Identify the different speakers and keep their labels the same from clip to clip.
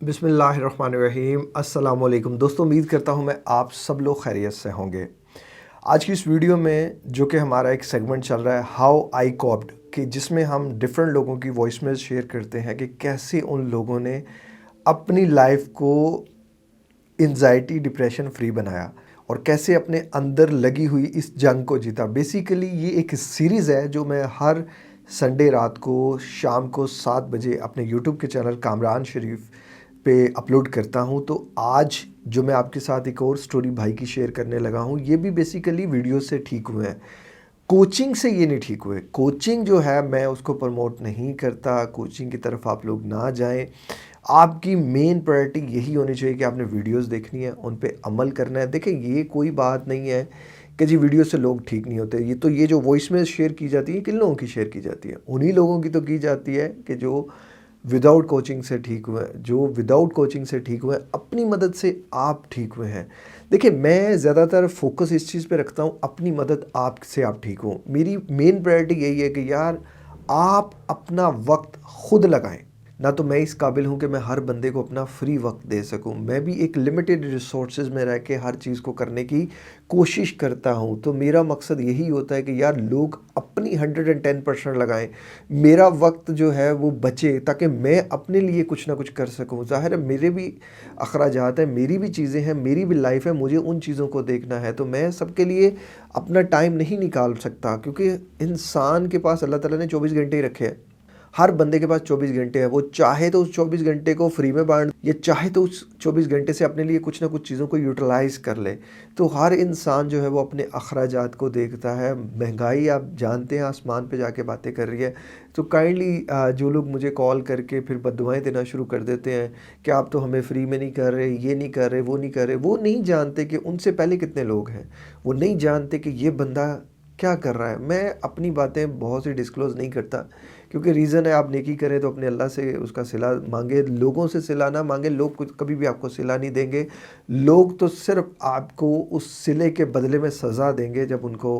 Speaker 1: بسم اللہ الرحمن الرحیم۔ السلام علیکم دوستو، امید کرتا ہوں میں آپ سب لوگ خیریت سے ہوں گے۔ آج کی اس ویڈیو میں جو کہ ہمارا ایک سیگمنٹ چل رہا ہے ہاؤ آئی کوپڈ، کہ جس میں ہم ڈیفرنٹ لوگوں کی وائس میل شیئر کرتے ہیں کہ کیسے ان لوگوں نے اپنی لائف کو انزائٹی ڈپریشن فری بنایا اور کیسے اپنے اندر لگی ہوئی اس جنگ کو جیتا۔ بیسیکلی یہ ایک سیریز ہے جو میں ہر سنڈے رات کو شام کو 7 بجے اپنے یوٹیوب کے چینل کامران شریف پہ اپلوڈ کرتا ہوں۔ تو آج جو میں آپ کے ساتھ ایک اور سٹوری بھائی کی شیئر کرنے لگا ہوں، یہ بھی بیسیکلی ویڈیو سے ٹھیک ہوئے ہیں، کوچنگ سے یہ نہیں ٹھیک ہوئے۔ کوچنگ جو ہے میں اس کو پروموٹ نہیں کرتا، کوچنگ کی طرف آپ لوگ نہ جائیں۔ آپ کی مین پرائرٹی یہی ہونی چاہیے کہ آپ نے ویڈیوز دیکھنی ہے، ان پہ عمل کرنا ہے۔ دیکھیں یہ کوئی بات نہیں ہے کہ جی ویڈیو سے لوگ ٹھیک نہیں ہوتے۔ یہ جو وائس میل شیئر کی جاتی ہے کن لوگوں کی شیئر کی جاتی ہے؟ انہی لوگوں کی تو کی جاتی ہے کہ جو وداؤٹ کوچنگ سے ٹھیک ہوئے ہیں، جو وداؤٹ کوچنگ سے ٹھیک ہوئے ہیں، اپنی مدد سے آپ ٹھیک ہوئے ہیں۔ دیکھیں میں زیادہ تر فوکس اس چیز پہ رکھتا ہوں، اپنی مدد آپ سے آپ ٹھیک ہوں۔ میری مین پرائرٹی یہی ہے کہ یار آپ اپنا وقت خود لگائیں۔ نہ تو میں اس قابل ہوں کہ میں ہر بندے کو اپنا فری وقت دے سکوں، میں بھی ایک لمیٹڈ ریسورسز میں رہ کے ہر چیز کو کرنے کی کوشش کرتا ہوں۔ تو میرا مقصد یہی ہوتا ہے کہ یار لوگ اپنی 110% لگائیں، میرا وقت جو ہے وہ بچے تاکہ میں اپنے لیے کچھ نہ کچھ کر سکوں۔ ظاہر ہے میرے بھی اخراجات ہیں، میری بھی چیزیں ہیں، میری بھی لائف ہے، مجھے ان چیزوں کو دیکھنا ہے۔ تو میں سب کے لیے اپنا ٹائم نہیں نکال سکتا، کیونکہ انسان کے پاس اللہ تعالیٰ نے 24 گھنٹے ہی رکھے ہیں۔ ہر بندے کے پاس 24 گھنٹے ہیں، وہ چاہے تو اس 24 گھنٹے کو فری میں بانٹ یا چاہے تو اس 24 گھنٹے سے اپنے لیے کچھ نہ کچھ چیزوں کو یوٹیلائز کر لے۔ تو ہر انسان جو ہے وہ اپنے اخراجات کو دیکھتا ہے۔ مہنگائی آپ جانتے ہیں آسمان پہ جا کے باتیں کر رہی ہے۔ تو کائنڈلی جو لوگ مجھے کال کر کے پھر بددعائیں دینا شروع کر دیتے ہیں کہ آپ تو ہمیں فری میں نہیں کر رہے، یہ نہیں کر رہے، وہ نہیں کر رہے، وہ نہیں جانتے کہ ان سے پہلے کتنے لوگ ہیں، وہ نہیں جانتے کہ یہ بندہ کیا کر رہا ہے۔ میں اپنی باتیں بہت سی ڈسکلوز نہیں کرتا، کیونکہ ریزن ہے آپ نیکی کریں تو اپنے اللہ سے اس کا صلہ مانگے، لوگوں سے صلہ نہ مانگے۔ لوگ کبھی بھی آپ کو صلہ نہیں دیں گے، لوگ تو صرف آپ کو اس صلے کے بدلے میں سزا دیں گے جب ان کو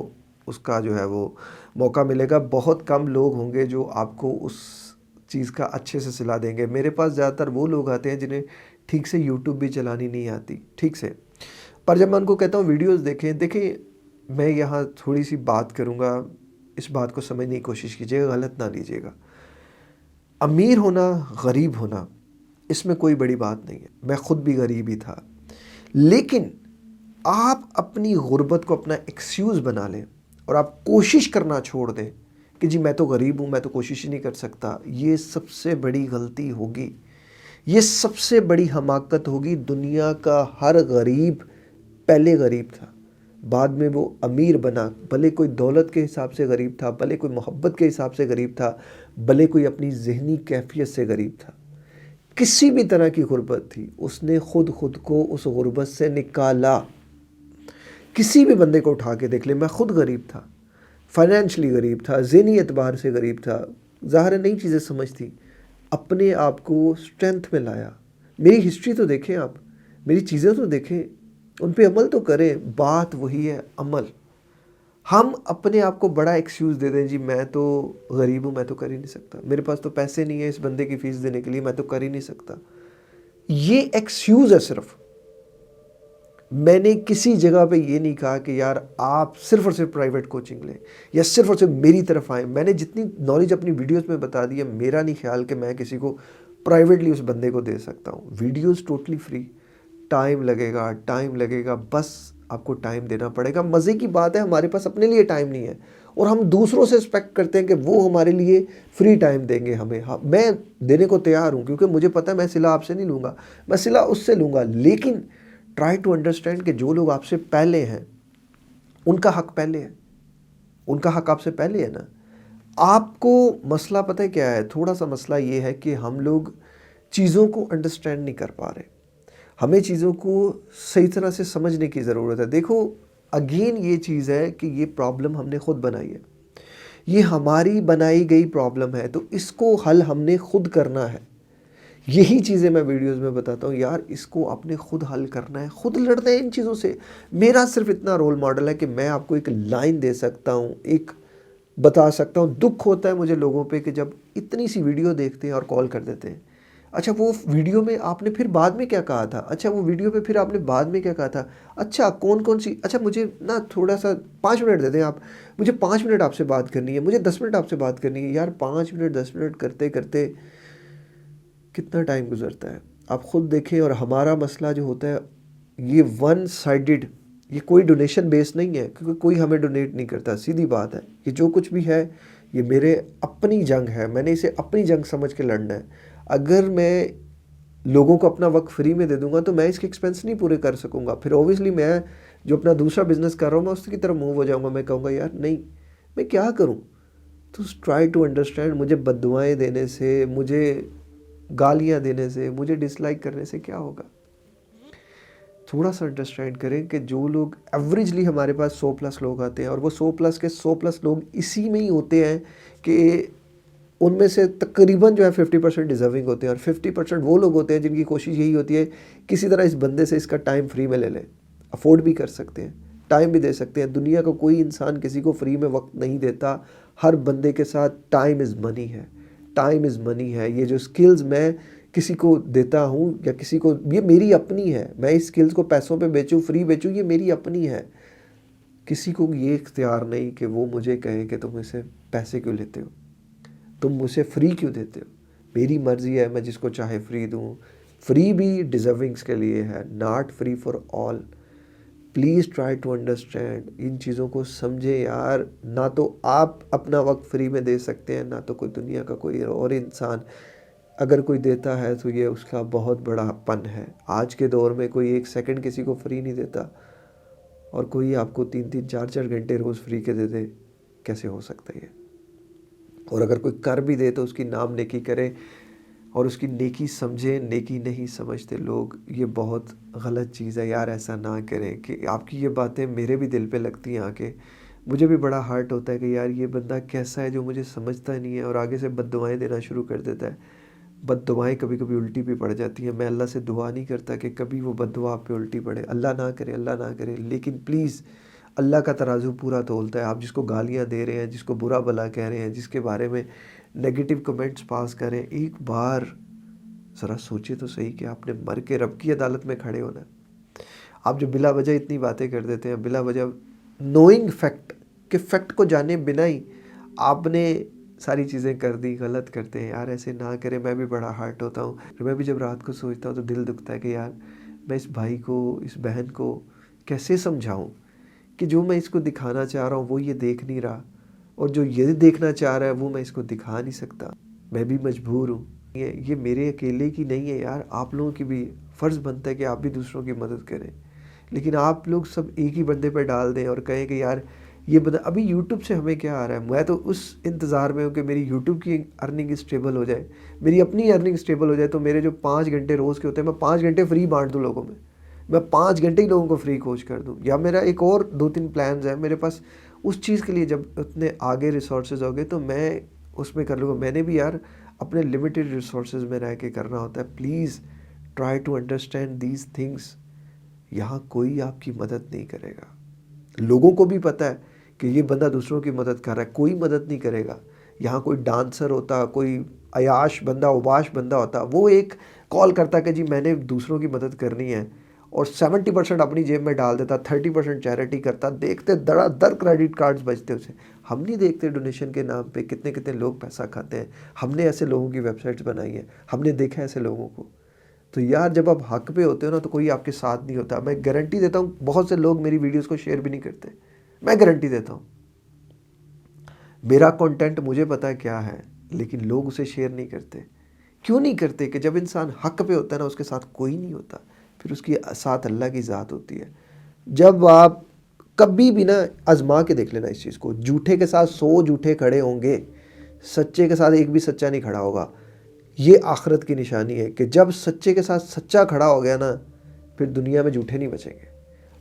Speaker 1: اس کا جو ہے وہ موقع ملے گا۔ بہت کم لوگ ہوں گے جو آپ کو اس چیز کا اچھے سے صلہ دیں گے۔ میرے پاس زیادہ تر وہ لوگ آتے ہیں جنہیں ٹھیک سے یوٹیوب بھی چلانی نہیں آتی ٹھیک سے، پر جب میں ان کو کہتا ہوں ویڈیوز دیکھیں میں یہاں تھوڑی سی بات کروں گا، اس بات کو سمجھنے کی کوشش کیجیے گا، غلط نہ لیجیے گا۔ امیر ہونا، غریب ہونا، اس میں کوئی بڑی بات نہیں ہے، میں خود بھی غریب ہی تھا، لیکن آپ اپنی غربت کو اپنا ایکسکیوز بنا لیں اور آپ کوشش کرنا چھوڑ دیں کہ جی میں تو غریب ہوں، میں تو کوشش ہی نہیں کر سکتا۔ یہ سب سے بڑی غلطی ہوگی، یہ سب سے بڑی حماقت ہوگی۔ دنیا کا ہر غریب پہلے غریب تھا، بعد میں وہ امیر بنا، بھلے کوئی دولت کے حساب سے غریب تھا، بھلے کوئی محبت کے حساب سے غریب تھا، بھلے کوئی اپنی ذہنی کیفیت سے غریب تھا، کسی بھی طرح کی غربت تھی، اس نے خود کو اس غربت سے نکالا۔ کسی بھی بندے کو اٹھا کے دیکھ لیں، میں خود غریب تھا، فائنینشلی غریب تھا، ذہنی اعتبار سے غریب تھا، ظاہر نئی چیزیں سمجھتی، اپنے آپ کو اسٹرینتھ میں لایا۔ میری ہسٹری تو دیکھیں، آپ میری چیزیں تو دیکھیں، ان پہ عمل تو کریں۔ بات وہی ہے، عمل۔ ہم اپنے آپ کو بڑا ایکسکیوز دے دیں، جی میں تو غریب ہوں، میں تو کر ہی نہیں سکتا، میرے پاس تو پیسے نہیں ہیں اس بندے کی فیس دینے کے لیے، میں تو کر ہی نہیں سکتا۔ یہ ایکسکیوز ہے صرف۔ میں نے کسی جگہ پہ یہ نہیں کہا کہ یار آپ صرف اور صرف پرائیویٹ کوچنگ لیں یا صرف اور صرف میری طرف آئیں۔ میں نے جتنی نالج اپنی ویڈیوز میں بتا دی ہے، میرا نہیں خیال کہ میں کسی کو پرائیویٹلی اس بندے کو دے سکتا ہوں۔ ویڈیوز ٹوٹلی فری، ٹائم لگے گا، بس آپ کو ٹائم دینا پڑے گا۔ مزے کی بات ہے ہمارے پاس اپنے لیے ٹائم نہیں ہے اور ہم دوسروں سے ایکسپیکٹ کرتے ہیں کہ وہ ہمارے لیے فری ٹائم دیں گے ہمیں۔ میں دینے کو تیار ہوں، کیونکہ مجھے پتہ ہے میں صلہ آپ سے نہیں لوں گا، میں صلہ اس سے لوں گا، لیکن ٹرائی ٹو انڈرسٹینڈ کہ جو لوگ آپ سے پہلے ہیں ان کا حق پہلے ہے، ان کا حق آپ سے پہلے ہے نا۔ آپ کو مسئلہ پتہ ہے کیا ہے؟ تھوڑا سا مسئلہ یہ ہے کہ ہم لوگ چیزوں کو انڈرسٹینڈ نہیں کر پا رہے، ہمیں چیزوں کو صحیح طرح سے سمجھنے کی ضرورت ہے۔ دیکھو اگین یہ چیز ہے کہ یہ پرابلم ہم نے خود بنائی ہے، یہ ہماری بنائی گئی پرابلم ہے، تو اس کو حل ہم نے خود کرنا ہے۔ یہی چیزیں میں ویڈیوز میں بتاتا ہوں، یار اس کو آپ نے خود حل کرنا ہے، خود لڑنا ہے ان چیزوں سے۔ میرا صرف اتنا رول ماڈل ہے کہ میں آپ کو ایک لائن دے سکتا ہوں، ایک بتا سکتا ہوں۔ دکھ ہوتا ہے مجھے لوگوں پہ کہ جب اتنی سی ویڈیو دیکھتے ہیں اور کال کر دیتے ہیں۔ اچھا وہ ویڈیو میں آپ نے پھر بعد میں کیا کہا تھا، اچھا وہ ویڈیو میں پھر آپ نے بعد میں کیا کہا تھا، اچھا کون کون سی، اچھا مجھے نا تھوڑا سا 5 منٹ دے دیں آپ، مجھے 5 منٹ آپ سے بات کرنی ہے، مجھے 10 منٹ آپ سے بات کرنی ہے. یار 5 منٹ 10 منٹ کرتے کرتے کتنا ٹائم گزرتا ہے آپ خود دیکھیں. اور ہمارا مسئلہ جو ہوتا ہے یہ ون سائیڈڈ، یہ کوئی ڈونیشن بیس نہیں ہے کیونکہ کوئی ہمیں ڈونیٹ نہیں کرتا. سیدھی بات ہے، یہ جو کچھ بھی ہے یہ میرے اپنی جنگ ہے، میں نے اسے اپنی جنگ سمجھ کے لڑنا ہے. اگر میں لوگوں کو اپنا وقت فری میں دے دوں گا تو میں اس کے ایکسپینس نہیں پورے کر سکوں گا. پھر اوبیسلی میں جو اپنا دوسرا بزنس کر رہا ہوں میں اس کی طرف موو ہو جاؤں گا. میں کہوں گا یار نہیں میں کیا کروں. تو ٹرائی ٹو انڈرسٹینڈ. مجھے بد دعائیں دینے سے، مجھے گالیاں دینے سے، مجھے ڈس لائک کرنے سے کیا ہوگا. تھوڑا سا انڈرسٹینڈ کریں کہ جو لوگ ایوریجلی ہمارے پاس 100+ لوگ آتے ہیں اور وہ 100+ کے 100+ لوگ اسی میں ہی ہوتے ہیں کہ ان میں سے تقریباً جو ہے 50% ڈیزرونگ ہوتے ہیں اور 50% وہ لوگ ہوتے ہیں جن کی کوشش یہی ہوتی ہے کسی طرح اس بندے سے اس کا ٹائم فری میں لے لیں. افورڈ بھی کر سکتے ہیں، ٹائم بھی دے سکتے ہیں. دنیا کا کوئی انسان کسی کو فری میں وقت نہیں دیتا. ہر بندے کے ساتھ ٹائم از منی ہے، ٹائم از منی ہے. یہ جو سکلز میں کسی کو دیتا ہوں یا کسی کو، یہ میری اپنی ہے. میں اس سکلز کو پیسوں پہ بیچوں، فری بیچوں، یہ میری اپنی ہے. کسی کو یہ اختیار نہیں کہ وہ مجھے کہے کہ تم اسے پیسے کیوں لیتے ہو، تم مجھے فری کیوں دیتے ہو. میری مرضی ہے، میں جس کو چاہے فری دوں. فری بھی ڈیزرونگس کے لیے ہے، not free for all. Please try to understand. ان چیزوں کو سمجھیں یار. نہ تو آپ اپنا وقت فری میں دے سکتے ہیں، نہ تو کوئی دنیا کا کوئی اور انسان. اگر کوئی دیتا ہے تو یہ اس کا بہت بڑا پن ہے. آج کے دور میں کوئی 1 سیکنڈ کسی کو فری نہیں دیتا اور کوئی آپ کو 3 4 گھنٹے روز فری کے دے دے. کیسے ہو سکتا ہے یہ؟ اور اگر کوئی کر بھی دے تو اس کی نام نیکی کرے اور اس کی نیکی سمجھیں. نیکی نہیں سمجھتے لوگ، یہ بہت غلط چیز ہے یار. ایسا نہ کریں. کہ آپ کی یہ باتیں میرے بھی دل پہ لگتی ہیں آ کے. مجھے بھی بڑا ہارٹ ہوتا ہے کہ یار یہ بندہ کیسا ہے جو مجھے سمجھتا نہیں ہے اور آگے سے بد دعائیں دینا شروع کر دیتا ہے. بد دعائیں کبھی کبھی الٹی بھی پڑ جاتی ہیں. میں اللہ سے دعا نہیں کرتا کہ کبھی وہ بد دعا آپ پہ الٹی پڑے، اللہ نہ کرے، اللہ نہ کرے. لیکن پلیز اللہ کا ترازو پورا تولتا ہے. آپ جس کو گالیاں دے رہے ہیں، جس کو برا بھلا کہہ رہے ہیں، جس کے بارے میں نیگیٹو کمنٹس پاس کریں، ایک بار ذرا سوچے تو صحیح کہ آپ نے مر کے رب کی عدالت میں کھڑے ہونا ہے. آپ جو بلا وجہ اتنی باتیں کر دیتے ہیں، بلا وجہ نوئنگ فیکٹ کہ فیکٹ کو جانے بنا ہی آپ نے ساری چیزیں کر دی. غلط کرتے ہیں یار، ایسے نہ کریں. میں بھی بڑا ہارٹ ہوتا ہوں. میں بھی جب رات کو سوچتا ہوں تو دل دکھتا ہے کہ یار میں اس بھائی کو، اس بہن کو کیسے سمجھاؤں کہ جو میں اس کو دکھانا چاہ رہا ہوں وہ یہ دیکھ نہیں رہا، اور جو یہ دیکھنا چاہ رہا ہے وہ میں اس کو دکھا نہیں سکتا. میں بھی مجبور ہوں. یہ میرے اکیلے کی نہیں ہے یار، آپ لوگوں کی بھی فرض بنتا ہے کہ آپ بھی دوسروں کی مدد کریں. لیکن آپ لوگ سب ایک ہی بندے پہ ڈال دیں اور کہیں کہ یار یہ بندہ، ابھی یوٹیوب سے ہمیں کیا آ رہا ہے. میں تو اس انتظار میں ہوں کہ میری یوٹیوب کی ارننگ اسٹیبل ہو جائے، میری اپنی ارننگ اسٹیبل ہو جائے تو میرے جو 5 گھنٹے روز کے ہوتے ہیں میں 5 گھنٹے فری بانٹ دوں لوگوں میں 5 گھنٹے ہی لوگوں کو فری کوچ کر دوں. یا میرا ایک اور 2 3 پلانز ہیں میرے پاس. اس چیز کے لیے جب اتنے آگے ریسورسز ہو گئے تو میں اس میں کر لوں گا. میں نے بھی یار اپنے لمیٹڈ ریسورسز میں رہ کے کرنا ہوتا ہے. Please try to understand these things. یہاں کوئی آپ کی مدد نہیں کرے گا. لوگوں کو بھی پتہ ہے کہ یہ بندہ دوسروں کی مدد کر رہا ہے، کوئی مدد نہیں کرے گا. یہاں کوئی ڈانسر ہوتا، کوئی عیاش بندہ، اوباش بندہ ہوتا، وہ ایک کال کرتا کہ جی میں نے دوسروں کی مدد کرنی ہے اور 70% اپنی جیب میں ڈال دیتا، 30% چیریٹی کرتا. دیکھتے دڑا در کریڈٹ کارڈز بچتے اسے. ہم نہیں دیکھتے ڈونیشن کے نام پہ کتنے کتنے لوگ پیسہ کھاتے ہیں. ہم نے ایسے لوگوں کی ویب سائٹس بنائی ہیں، ہم نے دیکھا ہے ایسے لوگوں کو. تو یار جب آپ حق پہ ہوتے ہو نا تو کوئی آپ کے ساتھ نہیں ہوتا. میں گارنٹی دیتا ہوں بہت سے لوگ میری ویڈیوز کو شیئر بھی نہیں کرتے. میں گارنٹی دیتا ہوں. میرا کنٹینٹ مجھے پتا ہے کیا ہے، لیکن لوگ اسے شیئر نہیں کرتے. کیوں نہیں کرتے؟ کہ جب انسان حق پہ ہوتا ہے نا اس کے ساتھ کوئی نہیں ہوتا، پھر اس کے ساتھ اللہ کی ذات ہوتی ہے. جب آپ کبھی بھی نا آزما کے دیکھ لینا اس چیز کو، جھوٹے کے ساتھ 100 جھوٹے کھڑے ہوں گے، سچے کے ساتھ ایک بھی سچا نہیں کھڑا ہوگا. یہ آخرت کی نشانی ہے کہ جب سچے کے ساتھ سچا کھڑا ہو گیا نا پھر دنیا میں جھوٹے نہیں بچیں گے.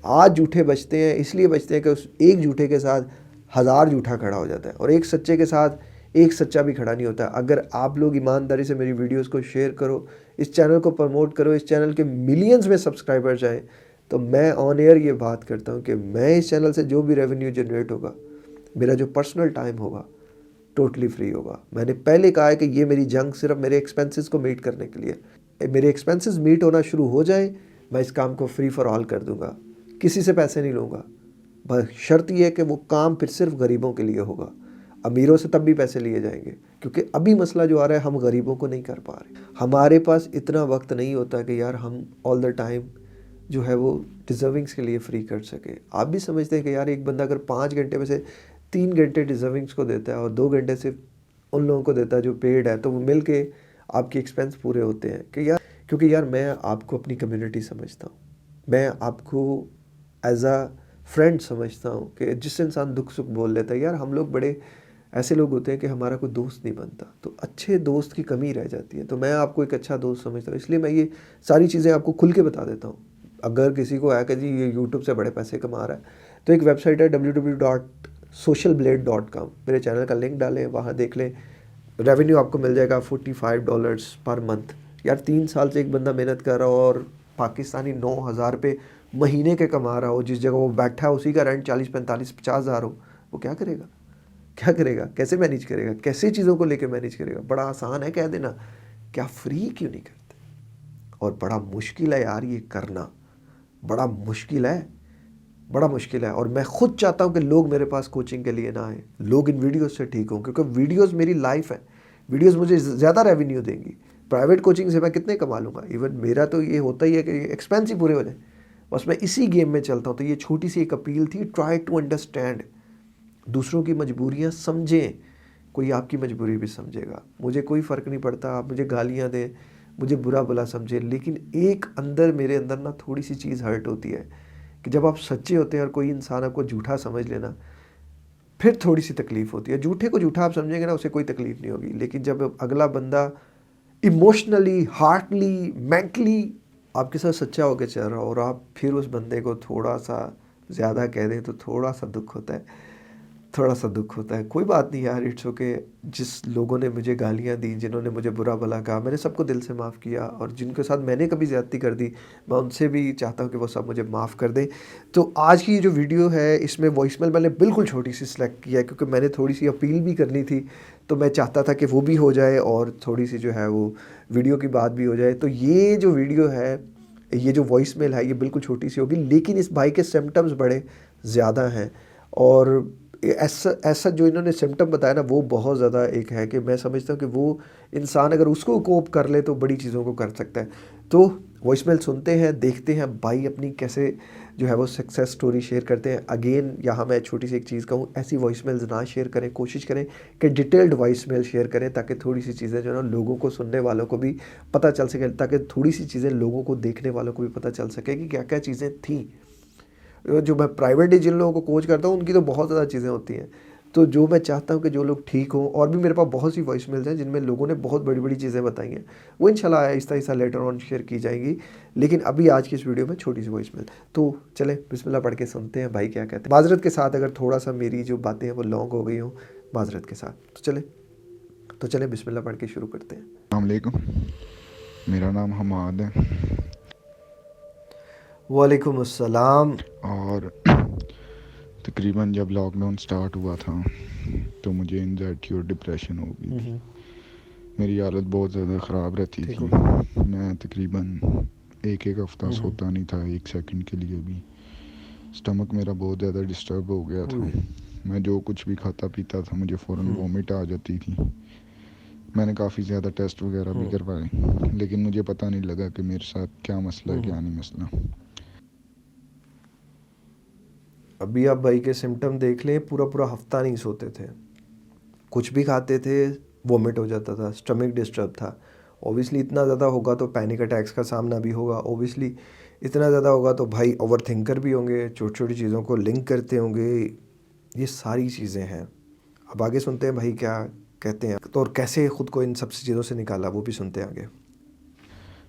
Speaker 1: آج جھوٹے بچتے ہیں، اس لیے بچتے ہیں کہ اس ایک جھوٹے کے ساتھ 1000 جھوٹا کھڑا ہو جاتا ہے اور ایک سچے کے ساتھ ایک سچا بھی کھڑا نہیں ہوتا. اگر آپ لوگ ایمانداری سے میری ویڈیوز کو شیئر کرو، اس چینل کو پروموٹ کرو، اس چینل کے ملینز میں سبسکرائبر جائیں، تو میں آن ایئر یہ بات کرتا ہوں کہ میں اس چینل سے جو بھی ریونیو جنریٹ ہوگا، میرا جو پرسنل ٹائم ہوگا، ٹوٹلی فری ہوگا. میں نے پہلے کہا ہے کہ یہ میری جنگ صرف میرے ایکسپینسز کو میٹ کرنے کے لیے. میرے ایکسپینسز میٹ ہونا شروع ہو جائے میں اس کام کو فری فار آل کر دوں گا, کسی سے پیسے نہیں لوں گا. بس شرط یہ ہے کہ وہ کام پھر صرف غریبوں کے لیے ہوگا. امیروں سے تب بھی پیسے لیے جائیں گے, کیونکہ ابھی مسئلہ جو آ رہا ہے ہم غریبوں کو نہیں کر پا رہے. ہمارے پاس اتنا وقت نہیں ہوتا کہ یار ہم آل دا ٹائم جو ہے وہ ڈیزرونگس کے لیے فری کر سکے. آپ بھی سمجھتے ہیں کہ یار ایک بندہ اگر 5 گھنٹے میں سے 3 گھنٹے ڈیزرونگس کو دیتا ہے اور 2 گھنٹے صرف ان لوگوں کو دیتا ہے جو پیڈ ہے, تو وہ مل کے آپ کے ایکسپینس پورے ہوتے ہیں. کہ یار کیونکہ یار میں آپ کو اپنی کمیونٹی سمجھتا ہوں, میں آپ کو ایز اے فرینڈ سمجھتا ہوں کہ جس سے انسان دکھ سکھ بول لیتا ہے. یار ہم لوگ بڑے ایسے لوگ ہوتے ہیں کہ ہمارا کوئی دوست نہیں بنتا, تو اچھے دوست کی کمی رہ جاتی ہے. تو میں آپ کو ایک اچھا دوست سمجھتا ہوں, اس لیے میں یہ ساری چیزیں آپ کو کھل کے بتا دیتا ہوں. اگر کسی کو ہے کہ جی یہ یوٹیوب سے بڑے پیسے کما رہا ہے, تو ایک ویب سائٹ ہے www.socialblade.com. میرے چینل کا لنک ڈالیں, وہاں دیکھ لیں. ریونیو آپ کو مل جائے گا $45 پر منتھ. یار 3 سال سے ایک بندہ محنت کر رہا ہو اور پاکستانی 9,000 روپے مہینے کے کما رہا ہو, جس جگہ وہ بیٹھا ہے اسی کا رینٹ 40 45 50 ہزار ہو, وہ کیا کرے گا؟ کیا کرے گا؟ کیسے مینیج کرے گا؟ کیسے چیزوں کو لے کے مینیج کرے گا؟ بڑا آسان ہے کہہ دینا, کیا فری کیوں نہیں کرتے؟ اور بڑا مشکل ہے یار یہ کرنا, بڑا مشکل ہے, بڑا مشکل ہے. اور میں خود چاہتا ہوں کہ لوگ میرے پاس کوچنگ کے لیے نہ آئیں, لوگ ان ویڈیوز سے ٹھیک ہوں, کیونکہ ویڈیوز میری لائف ہے. ویڈیوز مجھے زیادہ ریونیو دیں گی. پرائیویٹ کوچنگ سے میں کتنے کما لوں گا؟ ایون میرا تو یہ ہوتا ہی ہے کہ ایکسپینس ہی پورے ہو جائیں, بس میں اسی گیم میں چلتا ہوں. تو یہ چھوٹی سی ایک اپیل تھی, ٹرائی ٹو انڈرسٹینڈ, دوسروں کی مجبوریاں سمجھیں. کوئی آپ کی مجبوری بھی سمجھے گا, مجھے کوئی فرق نہیں پڑتا. آپ مجھے گالیاں دیں, مجھے برا بلا سمجھیں, لیکن ایک اندر میرے اندر نا تھوڑی سی چیز ہرٹ ہوتی ہے کہ جب آپ سچے ہوتے ہیں اور کوئی انسان آپ کو جھوٹا سمجھ لینا, پھر تھوڑی سی تکلیف ہوتی ہے. جھوٹے کو جھوٹا آپ سمجھیں گے نا, اسے کوئی تکلیف نہیں ہوگی. لیکن جب اگلا بندہ ایموشنلی, ہارٹلی, مینٹلی آپ کے ساتھ سچا ہو کے چل رہا ہو اور آپ پھر اس بندے کو تھوڑا سا زیادہ کہہ دیں, تو تھوڑا سا دکھ ہوتا ہے, تھوڑا سا دکھ ہوتا ہے. کوئی بات نہیں یار, اٹس اوکے. جس لوگوں نے مجھے گالیاں دیں, جنہوں نے مجھے برا بھلا کہا, میں نے سب کو دل سے معاف کیا. اور جن کے ساتھ میں نے کبھی زیادتی کر دی, میں ان سے بھی چاہتا ہوں کہ وہ سب مجھے معاف کر دیں. تو آج کی جو ویڈیو ہے اس میں وائس میل میں نے بالکل چھوٹی سی سلیکٹ کیا ہے, کیونکہ میں نے تھوڑی سی اپیل بھی کرنی تھی, تو میں چاہتا تھا کہ وہ بھی ہو جائے اور تھوڑی سی جو ہے وہ ویڈیو کی بات بھی ہو جائے. تو یہ جو ویڈیو ہے, یہ جو وائس میل ہے, یہ بالکل چھوٹی سی ہوگی, لیکن اس بھائی کے سمٹمز بڑے زیادہ ہیں. اور ایسا جو انہوں نے سمٹم بتایا نا, وہ بہت زیادہ ایک ہے کہ میں سمجھتا ہوں کہ وہ انسان اگر اس کو کوپ کر لے تو بڑی چیزوں کو کر سکتا ہے. تو وائس میل سنتے ہیں, دیکھتے ہیں بھائی اپنی کیسے جو ہے وہ سکسیس سٹوری شیئر کرتے ہیں. اگین یہاں میں چھوٹی سی ایک چیز کہوں, ایسی وائس میلز نہ شیئر کریں, کوشش کریں کہ ڈیٹیلڈ وائس میل شیئر کریں, تاکہ تھوڑی سی چیزیں جو ہے نا لوگوں کو, سننے والوں کو بھی پتہ چل سکے, تاکہ تھوڑی سی چیزیں لوگوں کو, دیکھنے والوں کو بھی پتہ چل سکے کہ کیا کیا چیزیں تھیں. جو میں پرائیویٹلی جن لوگوں کو کوچ کرتا ہوں ان کی تو بہت زیادہ چیزیں ہوتی ہیں. تو جو میں چاہتا ہوں کہ جو لوگ ٹھیک ہوں, اور بھی میرے پاس بہت سی وائس میلز ہیں جن میں لوگوں نے بہت بڑی بڑی چیزیں بتائی ہیں, وہ انشاءاللہ آہستہ آہستہ لیٹر آن شیئر کی جائیں گی. لیکن ابھی آج کی اس ویڈیو میں چھوٹی سی وائس میل. تو چلیں بسم اللہ پڑھ کے سنتے ہیں بھائی کیا کہتے ہیں. معذرت کے ساتھ اگر تھوڑا سا میری جو باتیں ہیں وہ لانگ ہو گئی ہوں, معذرت کے ساتھ. تو چلیں بسم اللہ پڑھ کے شروع کرتے ہیں.
Speaker 2: السلام علیکم, میرا نام حماد ہے.
Speaker 1: وعلیکم السلام.
Speaker 2: اور تقریباً جب لاک ڈاؤن سٹارٹ ہوا تھا تو مجھے انزائٹی اور ڈپریشن ہو گئی تھی. میری حالت بہت زیادہ خراب رہتی تھی. میں تقریباً ایک ہفتہ سوتا نہیں تھا 1 سیکنڈ کے لیے بھی. اسٹمک میرا بہت زیادہ ڈسٹرب ہو گیا تھا. میں جو کچھ بھی کھاتا پیتا تھا مجھے فوراً وومٹ آ جاتی تھی. میں نے کافی زیادہ ٹیسٹ وغیرہ بھی کروائے, لیکن مجھے پتہ نہیں لگا کہ میرے ساتھ کیا مسئلہ ہے, کیا نہیں مسئلہ.
Speaker 1: ابھی آپ بھائی کے سمٹم دیکھ لیں, پورا ہفتہ نہیں سوتے تھے, کچھ بھی کھاتے تھے وومٹ ہو جاتا تھا, اسٹمک ڈسٹرب تھا. اوبیسلی اتنا زیادہ ہوگا تو پینک اٹیکس کا سامنا بھی ہوگا. اوبیسلی اتنا زیادہ ہوگا تو بھائی اوور تھنکر بھی ہوں گے, چھوٹی چھوٹی چیزوں کو لنک کرتے ہوں گے. یہ ساری چیزیں ہیں. اب آگے سنتے ہیں بھائی کیا کہتے ہیں, تو اور کیسے خود کو ان سب چیزوں سے نکالا, وہ بھی سنتے ہیں آگے.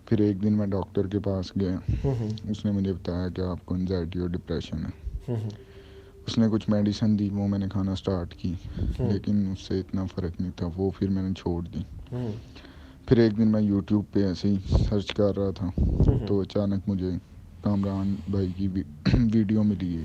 Speaker 2: پھر ایک دن میں ڈاکٹر کے پاس گیا. اس نے مجھے بتایا کہ آپ کو انزائٹی اور ڈپریشن ہے. اس نے کچھ میڈیسن دی, وہ میں نے کھانا سٹارٹ کی, لیکن اس سے اتنا فرق نہیں تھا. وہ پھر میں نے چھوڑ دی. پھر ایک دن میں یوٹیوب پہ ایسے ہی سرچ کر رہا تھا تو اچانک مجھے کامران بھائی کی ویڈیو ملی ہے.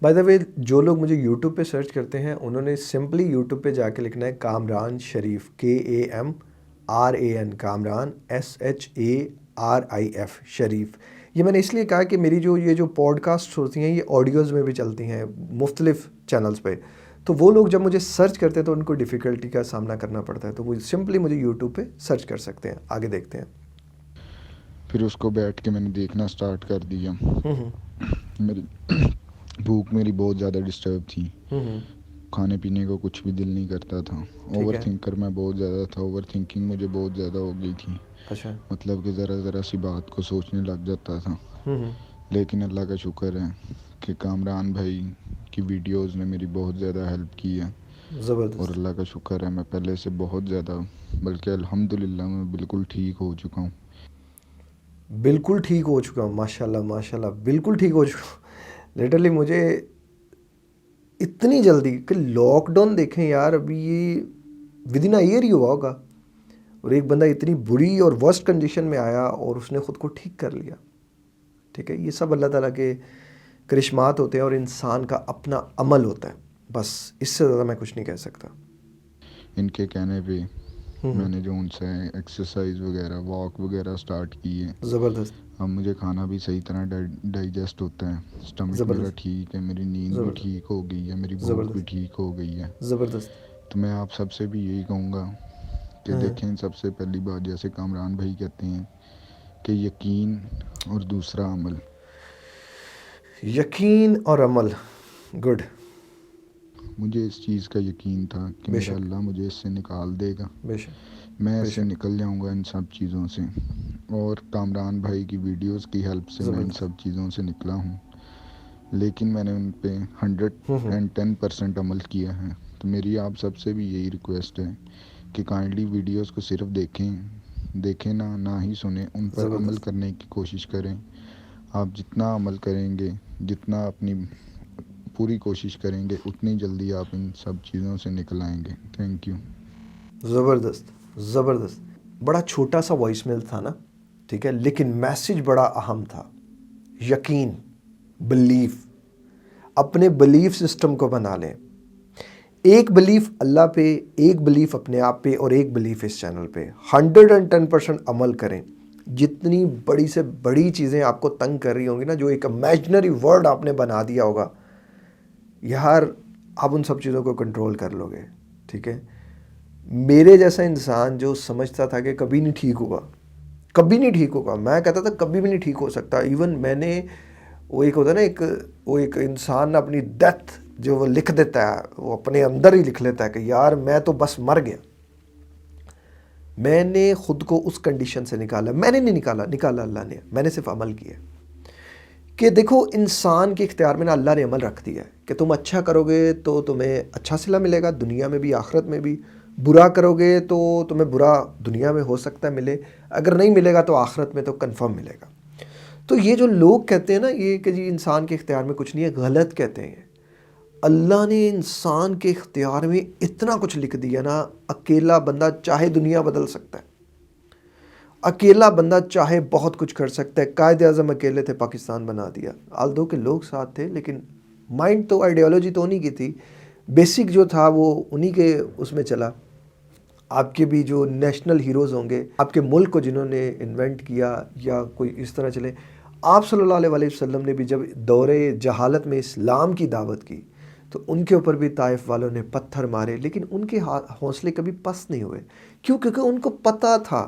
Speaker 1: بائی دا وے جو لوگ مجھے یوٹیوب پہ سرچ کرتے ہیں انہوں نے سمپلی یوٹیوب پہ جا کے لکھنا ہے کامران شریف KAMRAN کامران SHARIF شریف. یہ میں نے اس لیے کہا کہ میری یہ جو پوڈ کاسٹ ہوتی ہیں یہ آڈیوز میں بھی چلتی ہیں مختلف چینلز پہ, تو وہ لوگ جب مجھے سرچ کرتے ہیں تو ان کو ڈیفیکلٹی کا سامنا کرنا پڑتا ہے, تو وہ سمپلی مجھے یوٹیوب پہ سرچ کر سکتے ہیں. آگے دیکھتے ہیں.
Speaker 2: پھر اس کو بیٹھ کے میں نے دیکھنا سٹارٹ کر دیا. میری بھوک میری بہت زیادہ ڈسٹرب تھی, کھانے پینے کو کچھ بھی دل نہیں کرتا تھا. اوور تھنکر میں بہت زیادہ تھا, اوور تھنکنگ مجھے بہت زیادہ ہو گئی تھی. مطلب کہ ذرا سی بات کو سوچنے لگ جاتا تھا. لیکن اللہ کا شکر ہے کہ کامران بھائی کی ویڈیوز نے میری بہت زیادہ ہیلپ کی ہے. اور اللہ کا شکر ہے میں پہلے سے بہت زیادہ, بلکہ الحمدللہ میں بالکل ٹھیک ہو چکا ہوں.
Speaker 1: بالکل ٹھیک ہو چکا ہوں, ماشاء اللہ ماشاء اللہ, بالکل ٹھیک ہو چکا ہوں. لٹرلی مجھے اتنی جلدی کہ لاک ڈاؤن دیکھیں یار, ابھی یہ ود ان ایئر ہی ہوا ہوگا, اور ایک بندہ اتنی بری اور ورسٹ کنڈیشن میں آیا اور اس نے خود کو ٹھیک کر لیا. ٹھیک ہے, یہ سب اللہ تعالیٰ کے کرشمات ہوتے ہیں اور انسان کا اپنا عمل ہوتا ہے. بس اس سے زیادہ میں کچھ نہیں کہہ سکتا.
Speaker 2: ان کے کہنے پہ میں نے جو ان سے ایکسرسائز وغیرہ واک وغیرہ سٹارٹ کی ہے.
Speaker 1: زبردست.
Speaker 2: اب مجھے کھانا بھی صحیح طرح ڈائجسٹ ہوتا ہے, اسٹمک میرا ٹھیک ہے, میری نیند بھی ٹھیک ہو گئی ہے, میری بھوک بھی ٹھیک ہو گئی ہے.
Speaker 1: زبردست.
Speaker 2: تو میں آپ سب سے بھی یہی کہوں گا کہ دیکھیں, سب سے پہلی بات جیسے کامران بھائی کہتے ہیں کہ یقین اور دوسرا عمل.
Speaker 1: یقین اور عمل, گڈ.
Speaker 2: مجھے اس چیز کا یقین تھا کہ میرا اللہ مجھے اس سے نکال دے گا, میں اس سے نکل جاؤں گا ان سب چیزوں سے. اور کامران بھائی کی ویڈیوز کی ہیلپ سے میں ان سب چیزوں سے نکلا ہوں, لیکن میں نے ان پہ 110% عمل کیا ہے. تو میری آپ سب سے بھی یہی ریکویسٹ ہے کہ کائنڈلی ویڈیوز کو صرف دیکھیں نہ ہی سنیں, ان پر عمل کرنے کی کوشش کریں. آپ جتنا عمل کریں گے, جتنا اپنی پوری کوشش کریں گے, اتنی جلدی آپ ان سب چیزوں سے نکل آئیں گے. Thank you.
Speaker 1: زبردست زبردست. بڑا چھوٹا سا وائس میل تھا نا, ٹھیک ہے, لیکن میسیج بڑا اہم تھا. یقین, بلیف, اپنے بلیف سسٹم کو بنا لیں. ایک بلیف اللہ پہ, ایک بلیف اپنے آپ پہ, اور ایک بلیف اس چینل پہ. 110% عمل کریں. جتنی بڑی سے بڑی چیزیں آپ کو تنگ کر رہی ہوں گی نا, جو ایک امیجنری ورلڈ آپ نے بنا دیا ہوگا, یار آپ ان سب چیزوں کو کنٹرول کر لو گے. ٹھیک ہے, میرے جیسا انسان جو سمجھتا تھا کہ کبھی نہیں ٹھیک ہوگا, کبھی نہیں ٹھیک ہوگا, میں کہتا تھا کبھی بھی نہیں ٹھیک ہو سکتا. ایون میں نے وہ ایک ہوتا ہے نا, وہ ایک انسان اپنی ڈیتھ جو وہ لکھ دیتا ہے, وہ اپنے اندر ہی لکھ لیتا ہے کہ یار میں تو بس مر گیا. میں نے خود کو اس کنڈیشن سے نکالا. میں نے نہیں نکالا اللہ نے. میں نے صرف عمل کیا کہ دیکھو, انسان کے اختیار میں نا اللہ نے عمل رکھ دیا ہے کہ تم اچھا کرو گے تو تمہیں اچھا صلہ ملے گا دنیا میں بھی آخرت میں بھی, برا کرو گے تو تمہیں برا دنیا میں ہو سکتا ہے ملے, اگر نہیں ملے گا تو آخرت میں تو کنفرم ملے گا. تو یہ جو لوگ کہتے ہیں نا یہ کہ جی انسان کے اختیار میں کچھ نہیں ہے, غلط کہتے ہیں. اللہ نے انسان کے اختیار میں اتنا کچھ لکھ دیا نا, اکیلا بندہ چاہے دنیا بدل سکتا ہے, اکیلا بندہ چاہے بہت کچھ کر سکتا ہے. قائد اعظم اکیلے تھے, پاکستان بنا دیا. آلدو کے لوگ ساتھ تھے, لیکن مائنڈ تو آئیڈیالوجی تو انہی کی تھی, بیسک جو تھا وہ انہی کے اس میں چلا. آپ کے بھی جو نیشنل ہیروز ہوں گے, آپ کے ملک کو جنہوں نے انوینٹ کیا یا کوئی اس طرح چلے, آپ صلی اللہ علیہ وسلم نے بھی جب دور جہالت میں اسلام کی دعوت کی تو ان کے اوپر بھی طائف والوں نے پتھر مارے, لیکن ان کے حوصلے کبھی پست نہیں ہوئے. کیوں؟ کیونکہ ان کو پتہ تھا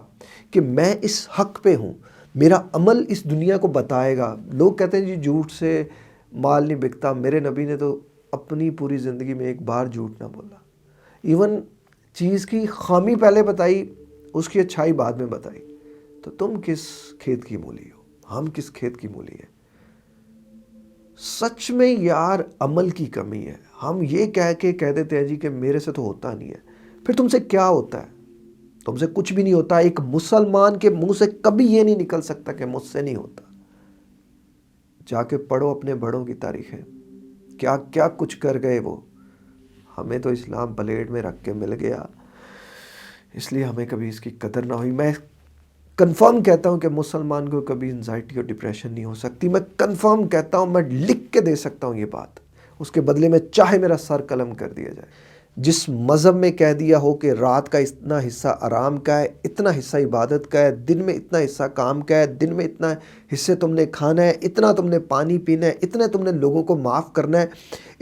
Speaker 1: کہ میں اس حق پہ ہوں, میرا عمل اس دنیا کو بتائے گا. لوگ کہتے ہیں جی جھوٹ سے مال نہیں بکتا, میرے نبی نے تو اپنی پوری زندگی میں ایک بار جھوٹ نہ بولا. ایون چیز کی خامی پہلے بتائی, اس کی اچھائی بعد میں بتائی. تو تم کس کھیت کی مولی ہو, ہم کس کھیت کی مولی ہیں. سچ میں یار عمل کی کمی ہے. ہم یہ کہہ دیتے ہیں جی کہ میرے سے تو ہوتا نہیں ہے. پھر تم سے کیا ہوتا ہے؟ تم سے کچھ بھی نہیں ہوتا. ایک مسلمان کے منہ سے کبھی یہ نہیں نکل سکتا کہ مجھ سے نہیں ہوتا. جا کے پڑھو اپنے بڑوں کی تاریخیں, کیا کیا کچھ کر گئے وہ. ہمیں تو اسلام پلیٹ میں رکھ کے مل گیا, اس لیے ہمیں کبھی اس کی قدر نہ ہوئی. میں کنفرم کہتا ہوں کہ مسلمان کو کبھی انزائٹی اور ڈپریشن نہیں ہو سکتی. میں کنفرم کہتا ہوں, میں لکھ کے دے سکتا ہوں یہ بات. اس کے بدلے میں چاہے میرا سر قلم کر دیا جائے. جس مذہب میں کہہ دیا ہو کہ رات کا اتنا حصہ آرام کا ہے، اتنا حصہ عبادت کا ہے، دن میں اتنا حصہ کام کا ہے، دن میں اتنا حصے تم نے کھانا ہے، اتنا تم نے پانی پینا ہے، اتنا تم نے لوگوں کو معاف کرنا ہے،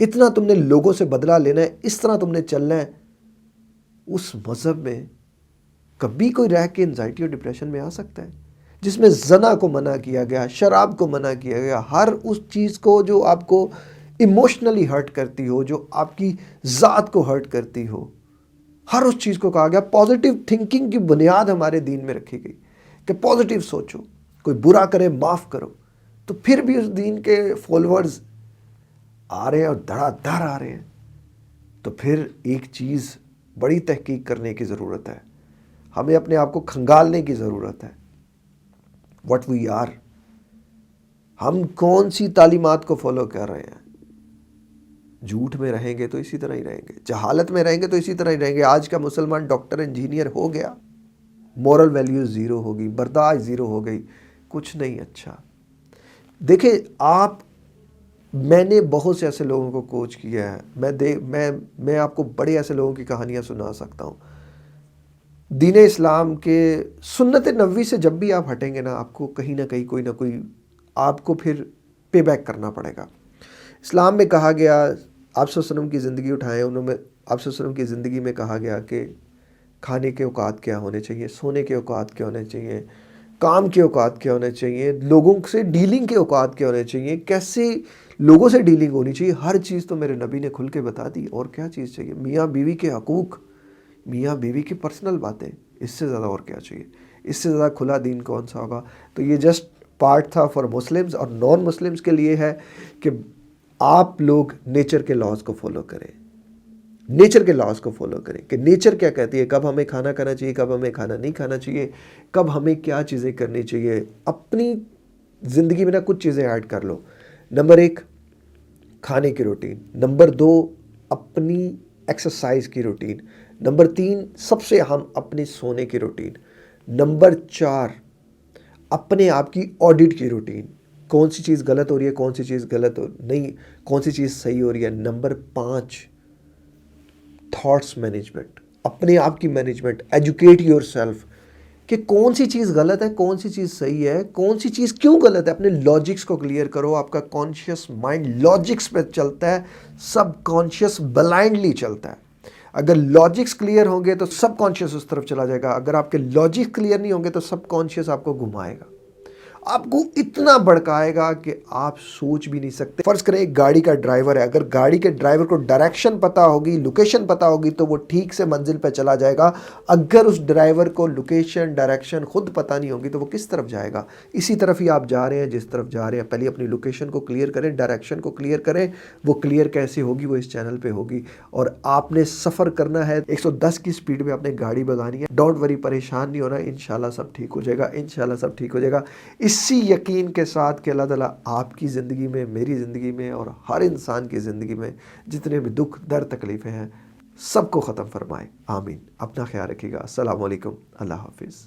Speaker 1: اتنا تم نے لوگوں سے بدلہ لینا ہے، اس طرح تم نے چلنا ہے، اس مذہب میں کبھی کوئی رہ کے انزائٹی اور ڈپریشن میں آ سکتا ہے؟ جس میں زنا کو منع کیا گیا، شراب کو منع کیا گیا، ہر اس چیز کو جو آپ کو ایموشنلی ہرٹ کرتی ہو، جو آپ کی ذات کو ہرٹ کرتی ہو، ہر اس چیز کو کہا گیا. پازیٹیو تھنکنگ کی بنیاد ہمارے دین میں رکھی گئی کہ پازیٹیو سوچو، کوئی برا کرے معاف کرو. تو پھر بھی اس دین کے فالوورز آ رہے ہیں اور دھڑا دھڑ آ رہے ہیں. تو پھر ایک چیز بڑی تحقیق کرنے کی ضرورت ہے، ہمیں اپنے آپ کو کھنگالنے کی ضرورت ہے. واٹ وی آر، ہم کون سی تعلیمات کو فالو کر رہے ہیں؟ جھوٹ میں رہیں گے تو اسی طرح ہی رہیں گے، جہالت میں رہیں گے تو اسی طرح ہی رہیں گے. آج کا مسلمان ڈاکٹر انجینئر ہو گیا، مورل ویلیوز زیرو ہو گئی، برداشت زیرو ہو گئی، کچھ نہیں اچھا. دیکھیں میں نے بہت سے ایسے لوگوں کو کوچ کیا ہے، میں آپ کو بڑے ایسے لوگوں کی کہانیاں سنا سکتا ہوں. دین اسلام کے سنت نبوی سے جب بھی آپ ہٹیں گے نا، آپ کو کہیں نہ کہیں کوئی نہ کوئی آپ کو پھر پے بیک کرنا پڑے گا. اسلام میں کہا گیا، آپ صلی اللہ علیہ وسلم کی زندگی اٹھائیں، انہوں میں آپ صلی اللہ علیہ وسلم کی زندگی میں کہا گیا کہ کھانے کے اوقات کیا ہونے چاہیے، سونے کے اوقات کیا ہونے چاہیے، کام کے اوقات کیا ہونے چاہیے، لوگوں سے ڈیلنگ کے اوقات کیا ہونے چاہیے، کیسے لوگوں سے ڈیلنگ ہونی چاہیے. ہر چیز تو میرے نبی نے کھل کے بتا دی. اور کیا چیز چاہیے؟ میاں بیوی کے حقوق، میاں بیوی کی پرسنل باتیں، اس سے زیادہ اور کیا چاہیے؟ اس سے زیادہ کھلا دین کون سا ہوگا؟ تو یہ جسٹ پارٹ تھا فار مسلمز، اور نان مسلمز کے لیے ہے کہ آپ لوگ نیچر کے لاز کو فالو کریں، نیچر کے لاز کو فالو کریں کہ نیچر کیا کہتی ہے، کب ہمیں کھانا کھانا چاہیے، کب ہمیں کھانا نہیں کھانا چاہیے، کب ہمیں کیا چیزیں کرنی چاہیے. اپنی زندگی میں نا کچھ چیزیں ایڈ کر لو. نمبر 1 کھانے کی روٹین، نمبر 2 اپنی ایکسرسائز کی روٹین، نمبر 3 سب سے اہم اپنی سونے کی روٹین، نمبر 4 اپنے آپ کی آڈٹ کی روٹین، کون سی چیز غلط ہو رہی ہے، کون سی چیز غلط نہیں، کون سی چیز صحیح ہو رہی ہے. نمبر 5 تھاٹس مینجمنٹ، اپنے آپ کی مینجمنٹ، ایجوکیٹ یور سیلف کہ کون سی چیز غلط ہے، کون سی چیز صحیح ہے، کون سی چیز کیوں غلط ہے. اپنے لاجکس کو کلیئر کرو. آپ کا کانشیس مائنڈ لاجکس پہ چلتا ہے، سب کانشیس بلائنڈلی چلتا ہے. اگر لاجکس کلیئر ہوں گے تو سب کانشیس اس طرف چلا جائے گا، اگر آپ کے لاجک کلیئر نہیں ہوں گے تو سب کانشیس آپ کو گھمائے گا، آپ کو اتنا بھڑکائے گا کہ آپ سوچ بھی نہیں سکتے. فرض کریں ایک گاڑی کا ڈرائیور ہے، اگر گاڑی کے ڈرائیور کو ڈائریکشن پتا ہوگی، لوکیشن پتا ہوگی تو وہ ٹھیک سے منزل پہ چلا جائے گا. اگر اس ڈرائیور کو لوکیشن ڈائریکشن خود پتا نہیں ہوگی تو وہ کس طرف جائے گا؟ اسی طرف ہی آپ جا رہے ہیں جس طرف جا رہے ہیں. پہلے اپنی لوکیشن کو کلیئر کریں، ڈائریکشن کو کلیئر کریں. وہ کلیئر کیسے ہوگی؟ وہ اس چینل پہ ہوگی. اور آپ نے سفر کرنا ہے 110 کی سپیڈ میں، اپنے گاڑی بگانی ہے. ڈونٹ وری، پریشان نہیں ہونا، انشاءاللہ سب ٹھیک ہو جائے گا، انشاءاللہ سب ٹھیک ہو جائے گا. اسی یقین کے ساتھ کہ اللہ تعالیٰ آپ کی زندگی میں، میری زندگی میں اور ہر انسان کی زندگی میں جتنے بھی دکھ درد تکلیفیں ہیں سب کو ختم فرمائے. آمین. اپنا خیال رکھیے گا. السلام علیکم. اللہ حافظ.